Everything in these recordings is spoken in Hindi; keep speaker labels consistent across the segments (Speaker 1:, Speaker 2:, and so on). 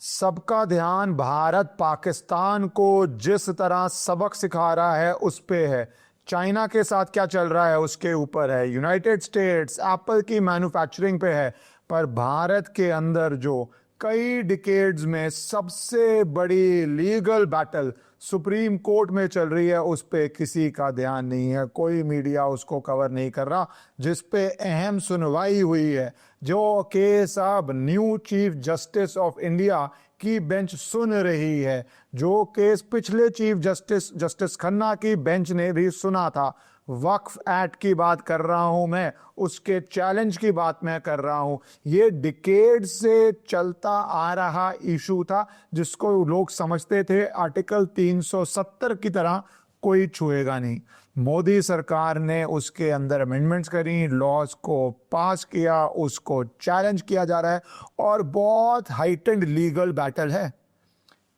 Speaker 1: सबका ध्यान भारत पाकिस्तान को जिस तरह सबक सिखा रहा है उस पे है। चाइना के साथ क्या चल रहा है उसके ऊपर है। यूनाइटेड स्टेट्स एप्पल की मैन्युफैक्चरिंग पे है। पर भारत के अंदर जो कई डिकेड्स में सबसे बड़ी लीगल बैटल सुप्रीम कोर्ट में चल रही है उस पे किसी का ध्यान नहीं है। कोई मीडिया उसको कवर नहीं कर रहा, जिस पे अहम सुनवाई हुई है, जो केस अब new chief justice of India की बेंच सुन रही है, जो केस पिछले चीफ जस्टिस खन्ना की बेंच ने भी सुना था। वक्फ एक्ट की बात कर रहा हूं मैं, उसके चैलेंज की बात मैं कर रहा हूं। ये डिकेड से चलता आ रहा इशू था जिसको लोग समझते थे आर्टिकल 370 की तरह कोई छुएगा नहीं। मोदी सरकार ने उसके अंदर अमेंडमेंट्स करी, लॉज को पास किया, उसको चैलेंज किया जा रहा है और बहुत हाइटेंड लीगल बैटल है।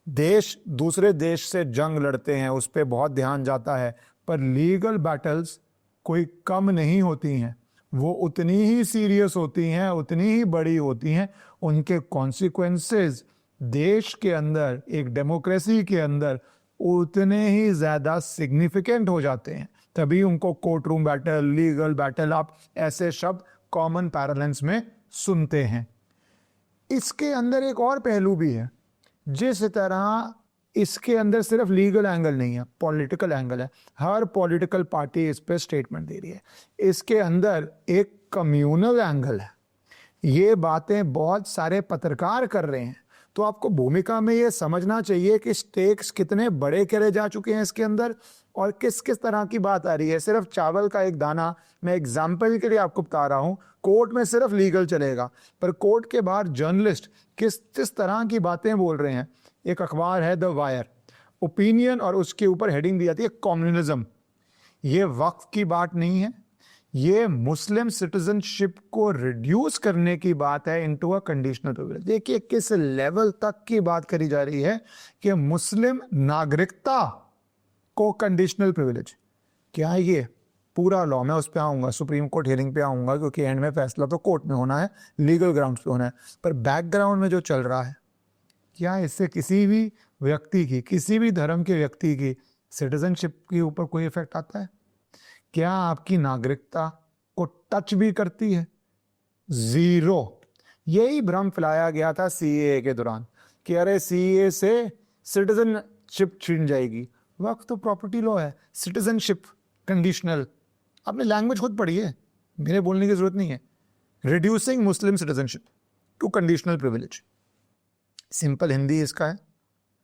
Speaker 1: देश दूसरे देश से जंग लड़ते हैं, उस पर बहुत ध्यान जाता है, पर लीगल बैटल्स कोई कम नहीं होती हैं। वो उतनी ही सीरियस होती हैं, उतनी ही बड़ी होती हैं। उनके कॉन्सिक्वेंसेस देश के अंदर, एक डेमोक्रेसी के अंदर उतने ही ज्यादा सिग्निफिकेंट हो जाते हैं। तभी उनको court room battle, legal battle, आप ऐसे शब्द कॉमन पैरालेंस में सुनते हैं। इसके अंदर एक और पहलू भी है। जिस तरह इसके अंदर सिर्फ लीगल एंगल नहीं है, पॉलिटिकल एंगल है। हर पॉलिटिकल पार्टी इस पे स्टेटमेंट दे रही है। इसके अंदर एक कम्युनल एंगल है। ये बातें बहुत सारे पत्रकार कर रहे हैं। तो आपको भूमिका में ये समझना चाहिए कि स्टेक्स कितने बड़े करे जा चुके हैं इसके अंदर और किस किस तरह की बात आ रही है। सिर्फ चावल का एक दाना, मैं एग्जाम्पल के लिए आपको बता रहा हूं, कोर्ट में सिर्फ लीगल चलेगा, पर कोर्ट के बाहर जर्नलिस्ट किस किस तरह की बातें बोल रहे हैं। एक अखबार है द वायर, ओपिनियन, और उसके ऊपर हेडिंग दी जाती है कम्युनिज्म। ये वक्फ की बात नहीं है, ये मुस्लिम सिटीजनशिप को रिड्यूस करने की बात है इनटू अ कंडीशनल प्रिविलेज। देखिए किस लेवल तक की बात करी जा रही है कि मुस्लिम नागरिकता को कंडीशनल प्रिविलेज। क्या है ये पूरा लॉ? मैं उस पर आऊंगा, सुप्रीम कोर्ट हियरिंग पे आऊंगा, क्योंकि एंड में फैसला तो कोर्ट में होना है, लीगल ग्राउंड्स पे होना है। पर बैकग्राउंड में जो चल रहा है, क्या इससे किसी भी व्यक्ति की, किसी भी धर्म के व्यक्ति की सिटीजनशिप के ऊपर कोई इफेक्ट आता है? क्या आपकी नागरिकता को टच भी करती है? जीरो। यही भ्रम फैलाया गया था सीएए के दौरान कि अरे सीएए से सिटीजनशिप छीन जाएगी। वक्त तो प्रॉपर्टी लॉ है, सिटीजनशिप कंडीशनल। आपने लैंग्वेज खुद पढ़ी है, मेरे बोलने की जरूरत नहीं है। Reducing Muslim citizenship to conditional privilege, simple Hindi इसका है।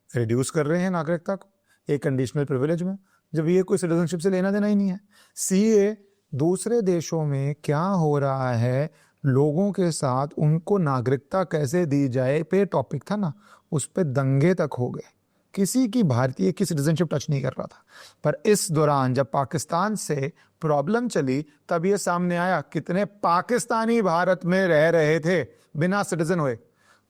Speaker 1: रिड्यूस कर रहे हैं नागरिकता को एक कंडीशनल प्रिविलेज में, जब ये कोई सिटीजनशिप से लेना देना ही नहीं है। सीए दूसरे देशों में क्या हो रहा है, लोगों के साथ उनको नागरिकता कैसे दी जाए पे टॉपिक था ना, उस पे दंगे तक हो गए। किसी की भारतीय की सिटीजनशिप टच नहीं कर रहा था। पर इस दौरान जब पाकिस्तान से प्रॉब्लम चली, तब ये सामने आया कितने पाकिस्तानी भारत में रह रहे थे बिना सिटीजन हुए।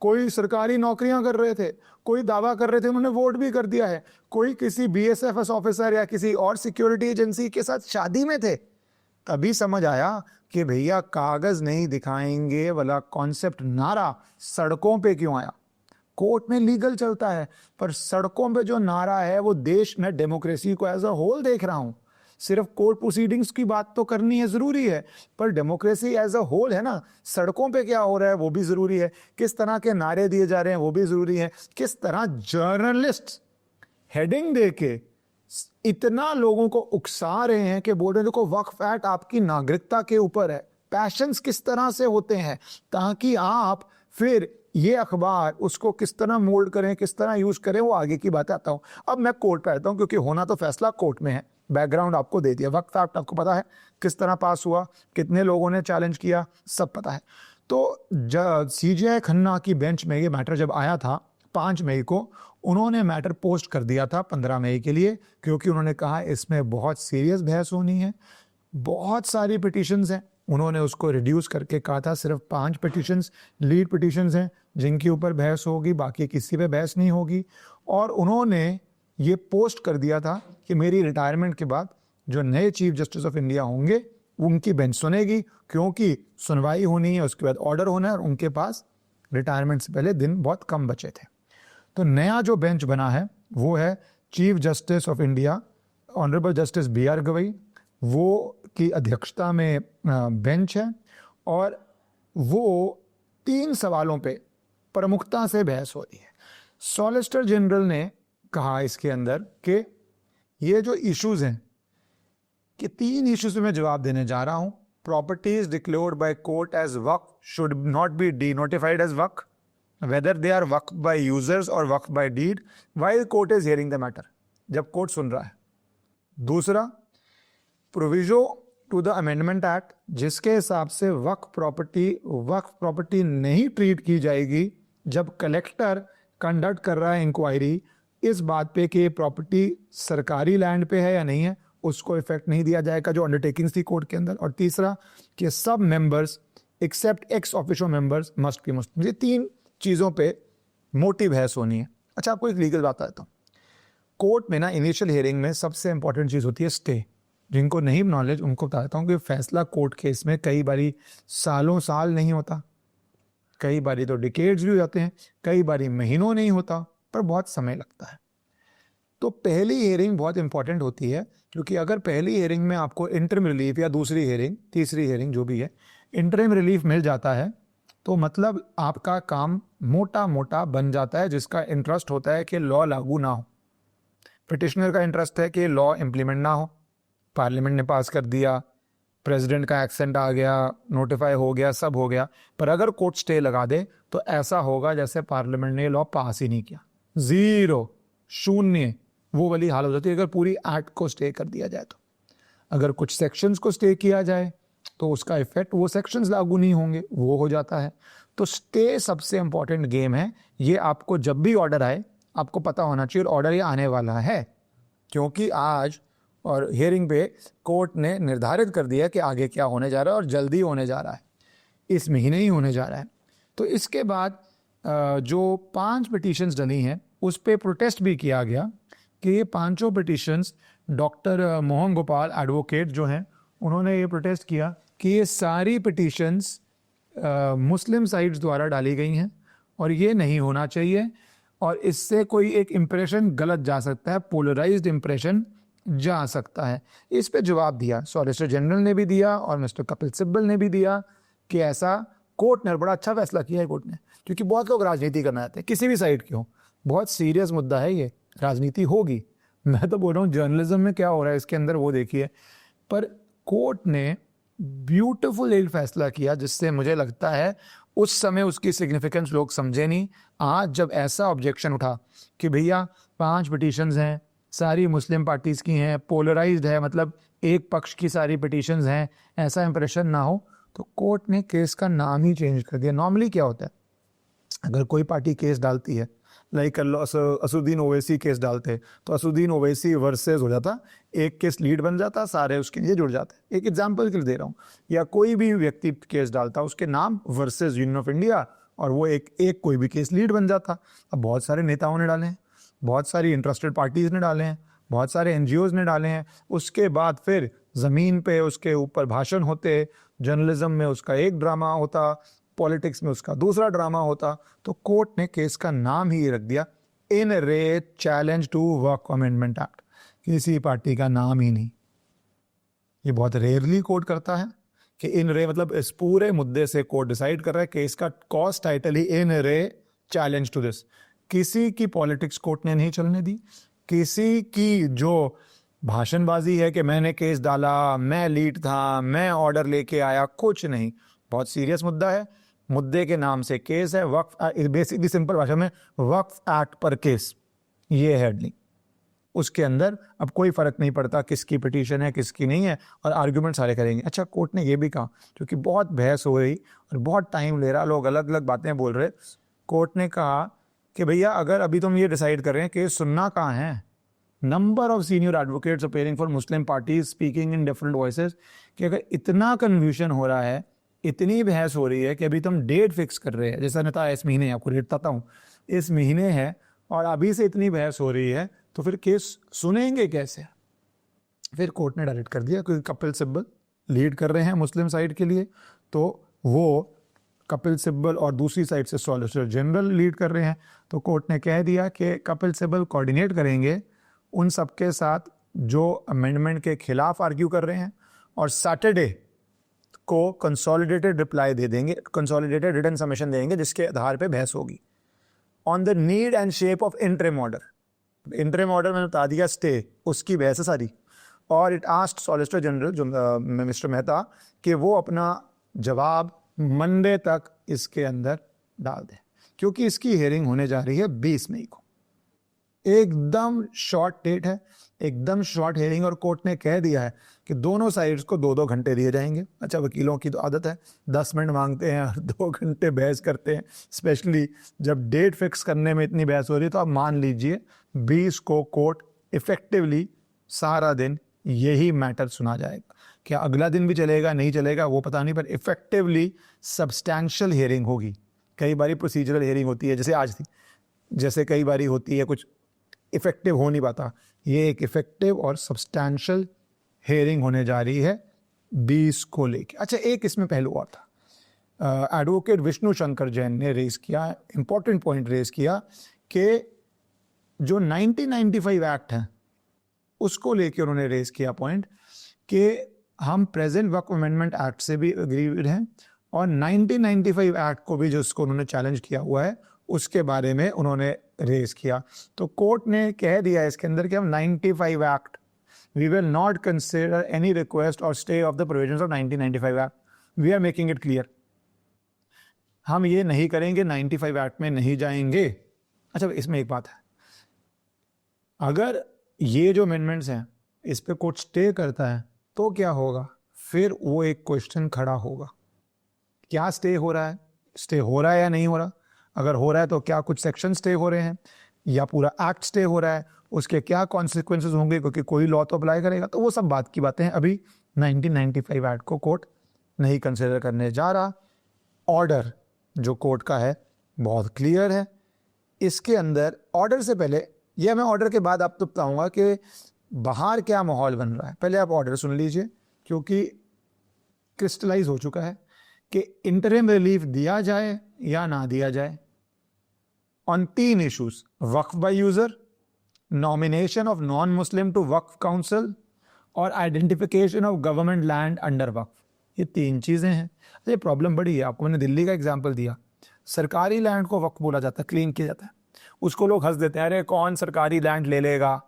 Speaker 1: कोई सरकारी नौकरियां कर रहे थे, कोई दावा कर रहे थे उन्होंने वोट भी कर दिया है, कोई किसी बीएसएफ ऑफिसर या किसी और सिक्योरिटी एजेंसी के साथ शादी में थे। तभी समझ आया कि भैया कागज नहीं दिखाएंगे वाला कॉन्सेप्ट, नारा सड़कों पे क्यों आया। कोर्ट में लीगल चलता है, पर सड़कों पे जो नारा है वो देश में डेमोक्रेसी को एज अ होल देख रहा हूं। सिर्फ कोर्ट प्रोसीडिंग्स की बात तो करनी है, जरूरी है, पर डेमोक्रेसी एज अ होल है ना, सड़कों पे क्या हो रहा है वो भी जरूरी है, किस तरह के नारे दिए जा रहे हैं वो भी जरूरी है, किस तरह जर्नलिस्ट हेडिंग देके इतना लोगों को उकसा रहे हैं कि बोल रहे हैं देखो वक्फ एक्ट आपकी नागरिकता के ऊपर है। पैशंस किस तरह से होते हैं, ताकि आप फिर ये अखबार उसको किस तरह मोल्ड करें, किस तरह यूज करें, वो आगे की बातें आता हूं। अब मैं कोर्ट पे आता हूं, क्योंकि होना तो फैसला कोर्ट में है। बैकग्राउंड आपको दे दिया, वक्त आपको पता है किस तरह पास हुआ, कितने लोगों ने चैलेंज किया, सब पता है। तो सीजेआई खन्ना की बेंच में ये मैटर जब आया था 5 मई को, उन्होंने मैटर पोस्ट कर दिया था 15 मई के लिए, क्योंकि उन्होंने कहा इसमें बहुत सीरियस बहस होनी है, बहुत सारी पिटिशंस हैं। उन्होंने उसको रिड्यूस करके कहा था सिर्फ 5 पिटिशंस लीड पिटिशंस हैं जिनके ऊपर बहस होगी, बाकी किसी पे बहस नहीं होगी। और उन्होंने ये पोस्ट कर दिया था कि मेरी रिटायरमेंट के बाद जो नए चीफ जस्टिस ऑफ इंडिया होंगे उनकी बेंच सुनेगी, क्योंकि सुनवाई होनी है, उसके बाद ऑर्डर होना है, और उनके पास रिटायरमेंट से पहले दिन बहुत कम बचे थे। तो नया जो बेंच बना है वो है chief justice of India honourable justice BR Gavai, वो की अध्यक्षता में बेंच है, और वो 3 सवालों पे प्रमुखता से बहस हो रही है। सॉलिसिटर जनरल ने कहा इसके अंदर कि ये जो इश्यूज हैं कि 3 इश्यूज में मैं जवाब देने जा रहा हूं। Properties declared by court as waqf should not be denotified as waqf, whether they are waqf by users or waqf by deed while court is hearing the matter, जब कोर्ट सुन रहा है। दूसरा, proviso to the amendment act, जिसके हिसाब से वक्फ प्रॉपर्टी नहीं ट्रीट की जाएगी जब कलेक्टर कंडक्ट कर रहा है इंक्वायरी इस बात पे कि प्रॉपर्टी सरकारी लैंड पे है या नहीं है, उसको इफेक्ट नहीं दिया जाएगा जो अंडरटेकिंग्स थी कोर्ट के अंदर। और तीसरा कि सब members except ex officio members must be Muslim. ये 3 चीज़ों पे मोटी बहस होनी है। अच्छा, आपको एक लीगल बात बताता हूँ। कोर्ट में ना इनिशियल हियरिंग में सबसे इंपॉर्टेंट चीज़ होती है स्टे। जिनको नहीं नॉलेज उनको बताता हूँ कि फैसला कोर्ट केस में कई बारी सालों साल नहीं होता, कई बारी तो डिकेड्स भी हो जाते हैं, कई बारी महीनों नहीं होता, पर बहुत समय लगता है। तो पहली हियरिंग बहुत इंपॉर्टेंट होती है, क्योंकि अगर पहली हियरिंग में आपको इंटरिम रिलीफ या दूसरी हियरिंग तीसरी हियरिंग जो भी है इंटरिम रिलीफ मिल जाता है तो मतलब आपका काम मोटा मोटा बन जाता है, जिसका इंटरेस्ट होता है कि लॉ लागू ना हो। पिटिशनर का इंटरेस्ट है कि लॉ इम्प्लीमेंट ना हो, पार्लियामेंट ने पास कर दिया, प्रेसिडेंट का एक्सेंट आ गया, नोटिफाई हो गया, सब हो गया, पर अगर कोर्ट स्टे लगा दे तो ऐसा होगा जैसे पार्लियामेंट ने लॉ पास ही नहीं किया, 0 शून्य, वो वाली हाल हो जाती है अगर पूरी एक्ट को स्टे कर दिया जाए तो। अगर कुछ सेक्शंस को स्टे किया जाए तो उसका इफेक्ट वो सेक्शंस लागू नहीं होंगे, वो हो जाता है। तो स्टे सबसे इंपॉर्टेंट गेम है। ये आपको जब भी ऑर्डर आए आपको पता होना चाहिए ऑर्डर ये आने वाला है, क्योंकि आज और हियरिंग पे कोर्ट ने निर्धारित कर दिया कि आगे क्या होने जा रहा है और जल्दी होने जा रहा है, इस महीने ही होने जा रहा है। तो इसके बाद जो 5 पिटीशंस डली हैं उस पर प्रोटेस्ट भी किया गया कि ये 5 petitions doctor Mohan Gopal advocate जो हैं उन्होंने ये प्रोटेस्ट किया कि ये सारी पिटीशंस मुस्लिम साइड्स द्वारा डाली गई हैं और ये नहीं होना चाहिए, और इससे कोई एक इम्प्रेशन गलत जा सकता है, पोलराइज्ड इम्प्रेशन जा सकता है। इस पे जवाब दिया सॉलिसिटर जनरल ने भी दिया और मिस्टर कपिल सिब्बल ने भी दिया कि ऐसा कोर्ट ने बड़ा अच्छा फैसला किया है कोर्ट ने, क्योंकि बहुत लोग राजनीति करना चाहते हैं, किसी भी साइड के हो, बहुत सीरियस मुद्दा है ये, राजनीति होगी। मैं तो बोल रहा हूँ जर्नलिज्म में क्या हो रहा है इसके अंदर वो देखिए, पर कोर्ट ने ब्यूटीफुल एक फैसला किया जिससे मुझे लगता है उस समय उसकी सिग्निफिकेंस लोग समझे नहीं। आज जब ऐसा ऑब्जेक्शन उठा कि भैया 5 पिटीशंस हैं, सारी मुस्लिम पार्टीज़ की हैं, पोलराइज्ड है, मतलब एक पक्ष की सारी पिटीशंस हैं, ऐसा इंप्रेशन ना हो, तो कोर्ट ने केस का नाम ही चेंज कर दिया। नॉर्मली क्या होता है, अगर कोई पार्टी केस डालती है, लाइक असुद्दीन ओवैसी केस डालते तो असुद्दीन ओवैसी वर्सेस हो जाता, एक केस लीड बन जाता, सारे उसके लिए जुड़ जाते। एक एग्जांपल के लिए दे रहा हूँ, या कोई भी व्यक्ति केस डालता उसके नाम वर्सेस यूनियन ऑफ इंडिया और वो एक कोई भी केस लीड बन जाता। अब बहुत सारे नेताओं ने डाले हैं, बहुत सारी इंटरेस्टेड पार्टीज़ ने डाले हैं, बहुत सारे NGOs ने डाले हैं, उसके बाद फिर ज़मीन पे उसके ऊपर भाषण होते, जर्नलिज्म में उसका एक ड्रामा होता, पॉलिटिक्स में उसका दूसरा ड्रामा होता। तो कोर्ट ने केस का नाम ही रख दिया in re challenge to waqf amendment act, किसी पार्टी का नाम ही नहीं। ये बहुत रेयरली कोर्ट करता है कि इन रे, मतलब इस पूरे मुद्दे से कोर्ट डिसाइड कर रहा है कि इसका cause title he in re challenge to this. किसी की पॉलिटिक्स कोर्ट ने नहीं चलने दी, किसी की जो भाषणबाजी है कि मैंने केस डाला, मैं लीड था, मैं ऑर्डर लेके आया, कुछ नहीं। बहुत सीरियस मुद्दा है, मुद्दे के नाम से केस है, वक्फ, बेसिकली सिंपल भाषा में वक्फ एक्ट पर केस, ये है हेडलाइन। उसके अंदर अब कोई फर्क नहीं पड़ता किसकी पिटीशन है किसकी नहीं है, और आर्ग्यूमेंट सारे करेंगे। अच्छा, कोर्ट ने ये भी कहा, क्योंकि बहुत बहस हो रही और बहुत टाइम ले रहा, लोग अलग अलग बातें बोल रहे, कोर्ट ने कहा कि भैया अगर अभी तुम ये डिसाइड कर रहे हैं केस सुनना कहाँ है, number of senior advocates appearing for Muslim parties speaking in different voices, कि अगर इतना कन्फ्यूजन हो रहा है, इतनी बहस हो रही है कि अभी तुम डेट फिक्स कर रहे हैं, जैसा नेता इस महीने, आपको डेट बताता हूँ, इस महीने है और अभी से इतनी बहस हो रही है, तो फिर केस सुनेंगे कैसे। फिर कोर्ट ने डायरेक्ट कर दिया, क्योंकि कपिल सिब्बल लीड कर रहे हैं मुस्लिम साइड के लिए, तो वो कपिल सिब्बल और दूसरी साइड से सॉलिसिटर जनरल लीड कर रहे हैं। तो कोर्ट ने कह दिया कि कपिल सिब्बल कोऑर्डिनेट करेंगे उन सबके साथ जो अमेंडमेंट के खिलाफ आर्ग्यू कर रहे हैं, और सैटरडे को कंसोलिडेटेड रिप्लाई दे देंगे, कंसोलिडेटेड रिटन सबमिशन देंगे जिसके आधार पे बहस होगी on the need and shape of interim order. Interim order मैंने बता दिया स्टे, उसकी बहस है सारी। और इट आस्क्ड सॉलिसिटर जनरल जो मिस्टर मेहता कि वो अपना जवाब मंडे तक इसके अंदर डाल दें, क्योंकि इसकी हियरिंग होने जा रही है 20 मई को। एकदम शॉर्ट डेट है, एकदम शॉर्ट हियरिंग, और कोर्ट ने कह दिया है कि दोनों साइड्स को 2-2 घंटे दिए जाएंगे। अच्छा, वकीलों की तो आदत है 10 मिनट मांगते हैं और 2 घंटे बहस करते हैं, स्पेशली जब डेट फिक्स करने में इतनी बहस हो रही है। तो आप मान लीजिए 20 को कोर्ट इफेक्टिवली सारा दिन यही मैटर सुना जाएगा। क्या अगला दिन भी चलेगा नहीं चलेगा वो पता नहीं, पर इफेक्टिवली सब्सटैंशियल हियरिंग होगी। कई बारी प्रोसीजरल हियरिंग होती है जैसे आज थी, जैसे कई बारी होती है कुछ इफेक्टिव हो नहीं पाता, ये एक इफेक्टिव और सब्सटैंशियल हियरिंग होने जा रही है 20 को लेके। अच्छा, एक इसमें पहलू और था, एडवोकेट विष्णु शंकर जैन ने रेज किया, इंपॉर्टेंट पॉइंट रेज किया कि जो 1995 एक्ट है उसको लेके उन्होंने रेज किया पॉइंट कि हम प्रेजेंट वक्फ अमेंडमेंट एक्ट से भी एग्रीड हैं, और 1995 एक्ट को भी जिसको उन्होंने चैलेंज किया हुआ है उसके बारे में उन्होंने रेज किया। तो कोर्ट ने कह दिया इसके अंदर कि हम 95 act, we will not consider any request और stay of the provisions of 1995 act, we are making it clear, हम ये नहीं करेंगे, 95 एक्ट में नहीं जाएंगे। अच्छा, इसमें एक बात है, अगर ये जो अमेंडमेंट्स हैं इस पे कोर्ट स्टे करता है तो क्या होगा, फिर वो एक क्वेश्चन खड़ा होगा, क्या स्टे हो रहा है, स्टे हो रहा है या नहीं हो रहा। अगर हो रहा है तो क्या कुछ सेक्शन स्टे हो रहे हैं या पूरा एक्ट स्टे हो रहा है, उसके क्या कॉन्सिक्वेंसेस होंगे, क्योंकि कोई लॉ तो अप्लाई करेगा। तो वो सब बात की बातें हैं। अभी 1995 एक्ट को कोर्ट नहीं कंसिडर करने जा रहा। ऑर्डर जो कोर्ट का है बहुत क्लियर है। इसके अंदर ऑर्डर से पहले, यह मैं ऑर्डर के बाद आपको बताऊंगा कि बाहर क्या माहौल बन रहा है। पहले आप ऑर्डर सुन लीजिए, क्योंकि क्रिस्टलाइज हो चुका है कि इंटरिम रिलीफ दिया जाए या ना दिया जाए on 3 issues, waqf by user, nomination of non Muslim to waqf council, और identification of government land under waqf. ये 3 चीजें हैं। ये प्रॉब्लम बड़ी है। आपको मैंने दिल्ली का एग्जांपल दिया, सरकारी लैंड को वक्फ बोला जाता है, क्लीन किया जाता है, उसको लोग हंस देते हैं, अरे कौन सरकारी लैंड ले लेगा।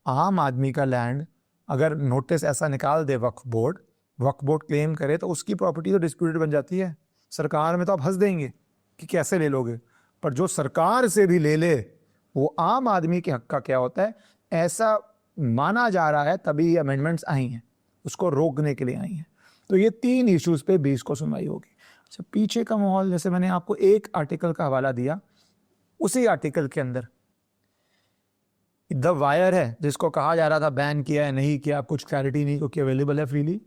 Speaker 1: आम आदमी का लैंड अगर नोटिस ऐसा निकाल दे वक्फ बोर्ड क्लेम करे तो उसकी प्रॉपर्टी तो डिस्प्यूटेड बन जाती है। सरकार में तो आप हंस देंगे कि कैसे ले लोगे, पर जो सरकार से भी ले ले वो आम आदमी के हक का क्या होता है, ऐसा माना जा रहा है। तभी ये अमेंडमेंट्स आई हैं, उसको रोकने के लिए आई हैं। तो ये 3 इश्यूज पे 20 को सुनवाई होगी। अच्छा, पीछे का माहौल, जैसे मैंने आपको एक आर्टिकल का हवाला दिया, उसी आर्टिकल के अंदर द वायर है जिसको कहा जा रहा था बैन किया है नहीं किया, कुछ क्लैरिटी नहीं क्योंकि अवेलेबल है फ्रीली।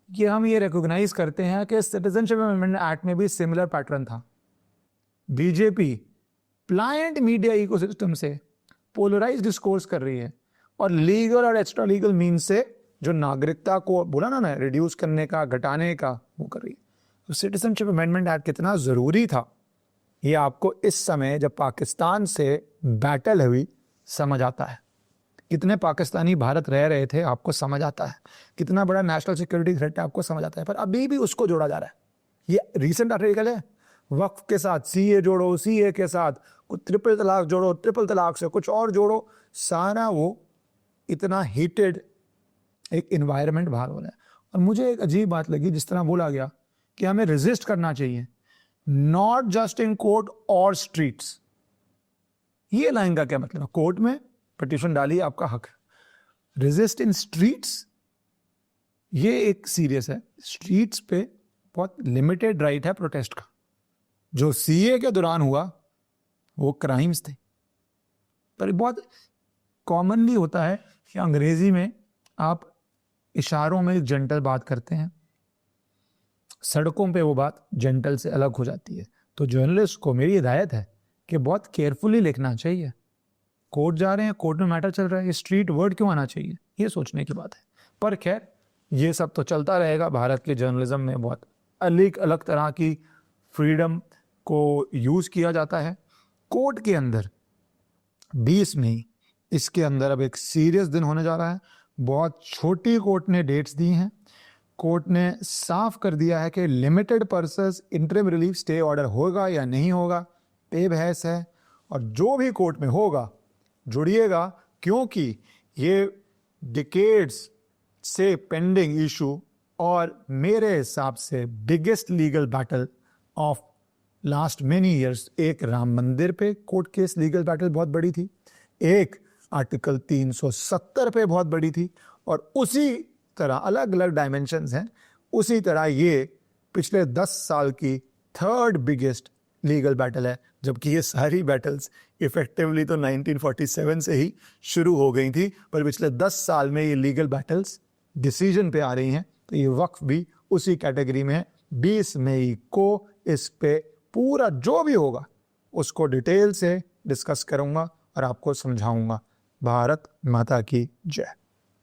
Speaker 1: कि हम ये रिकॉग्नाइज करते हैं कि सिटीजनशिप अमेंडमेंट एक्ट में भी सिमिलर पैटर्न था। बीजेपी प्लायंट मीडिया इकोसिस्टम से पोलराइज डिस्कोर्स कर रही है और लीगल और एक्स्ट्रा लीगल मीन से जो नागरिकता को बोला ना रिड्यूस करने का, घटाने का, वो कर रही है। तो सिटीजनशिप अमेंडमेंट एक्ट कितना ज़रूरी था ये आपको इस समय जब पाकिस्तान से बैटल हुई समझ आता है। कितने पाकिस्तानी भारत रह रहे थे आपको समझ आता है, कितना बड़ा नेशनल सिक्योरिटी थ्रेट है आपको समझ आता है। पर अभी भी उसको जोड़ा जा रहा है। ये रीसेंट आर्टिकल है, वक्फ के साथ सीए जोड़ो, सीए के साथ कुछ ट्रिपल तलाक जोड़ो, ट्रिपल तलाक से कुछ और जोड़ो, सारा वो इतना हीटेड एक इन्वायरमेंट बाहर हो रहा है। और मुझे एक अजीब बात लगी जिस तरह बोला गया कि हमें रेजिस्ट करना चाहिए, नॉट जस्ट इन कोर्ट और स्ट्रीट्स। ये लाइन का क्या मतलब है? कोर्ट में पिटीशन डालिए, आपका हक है। रेजिस्ट इन स्ट्रीट्स, ये एक सीरियस है। स्ट्रीट्स पे बहुत लिमिटेड राइट है प्रोटेस्ट का। जो सीए के दौरान हुआ वो क्राइम्स थे। पर बहुत कॉमनली होता है कि अंग्रेजी में आप इशारों में जेंटल बात करते हैं, सड़कों पे वो बात जेंटल से अलग हो जाती है। तो जर्नलिस्ट को मेरी हिदायत है कि बहुत केयरफुली लिखना चाहिए। कोर्ट जा रहे हैं, कोर्ट में मैटर चल रहा है, ये स्ट्रीट वर्ड क्यों आना चाहिए, ये सोचने की बात है। पर खैर ये सब तो चलता रहेगा। भारत के जर्नलिज्म में बहुत अलग अलग तरह की फ्रीडम को यूज किया जाता है। कोर्ट के अंदर 20 मई इसके अंदर अब एक सीरियस दिन होने जा रहा है। बहुत छोटी कोर्ट ने डेट्स दी हैं। कोर्ट ने साफ कर दिया है कि limited purpose interim relief stay order होगा या नहीं होगा, पे बहस है। और जो भी कोर्ट में होगा जुड़िएगा, क्योंकि ये डिकेड्स से पेंडिंग इशू और मेरे हिसाब से biggest legal battle of last many years, एक राम मंदिर पे कोर्ट केस लीगल बैटल बहुत बड़ी थी, एक आर्टिकल 370 पे बहुत बड़ी थी, और उसी तरह अलग अलग डायमेंशंस हैं। उसी तरह ये पिछले 10 साल की थर्ड बिगेस्ट लीगल बैटल है, जबकि ये सारी बैटल्स इफेक्टिवली तो 1947 से ही शुरू हो गई थी, पर पिछले 10 साल में ये लीगल बैटल्स डिसीजन पे आ रही हैं। तो ये वक्फ भी उसी कैटेगरी में है। 20 मई को इस पे पूरा जो भी होगा उसको डिटेल से डिस्कस करूंगा और आपको समझाऊंगा। भारत माता की जय।